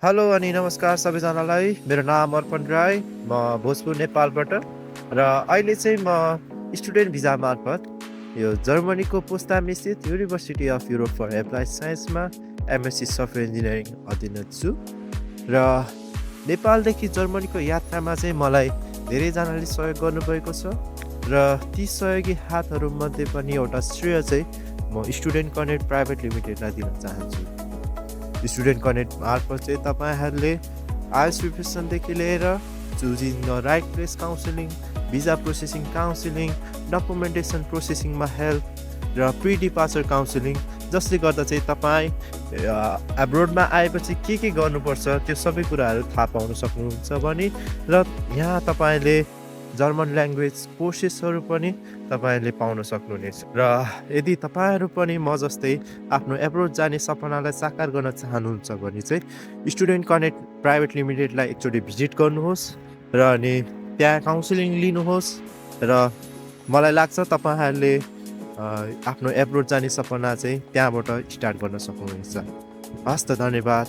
Hello अनि नमस्कार सबैजनालाई। मेरो नाम अर्पण राई। म भोजपुर नेपालबाट र अहिले चाहिँ म स्टुडेन्ट भिजा मार्फत यो जर्मनीको पोस्दाम स्थित university of Europe for applied साइन्समा एमएससी सफ्टवेयर इन्जिनियरिङ अध्ययनरत छु। र नेपालदेखि जर्मनीको यात्रामा चाहिँ मलाई धेरैजनाले सहयोग गर्नुभएको छ र ती सहयोगी हातहरूमध्ये पनि एउटा श्रेय चाहिँ म स्टुडेन्ट कनेक्ट प्राइभेट लिमिटेडलाई दिन चाहन्छु। स्टुडेन्ट कनेक्ट मार्फत चाहिँ तपाईँहरूले आइएल्स प्रिपरेसनदेखि लिएर choosing the right place counselling, visa processing counselling, documentation प्रोसेसिङमा हेल्प र प्रि डिपार्चर काउन्सिलिङ, जसले गर्दा चाहिँ तपाईँ एब्रोडमा आएपछि के गर्नुपर्छ त्यो सबै कुराहरू थाहा पाउन सक्नुहुन्छ भने र यहाँ तपाईँले जर्मन ल्याङ्ग्वेज कोर्सेसहरू पनि तपाईँले पाउन सक्नुहुनेछ। र यदि तपाईँहरू पनि म जस्तै आफ्नो एब्रोड जाने सपनालाई साकार गर्न चाहनुहुन्छ भने चाहिँ स्टुडेन्ट कनेक्ट प्राइभेट लिमिटेडलाई एकचोटि भिजिट गर्नुहोस् र अनि त्यहाँ काउन्सिलिङ लिनुहोस् र मलाई लाग्छ तपाईँहरूले आफ्नो एब्रोड जाने सपना चाहिँ त्यहाँबाट स्टार्ट गर्न सक्नुहुनेछ। हस् त, धन्यवाद।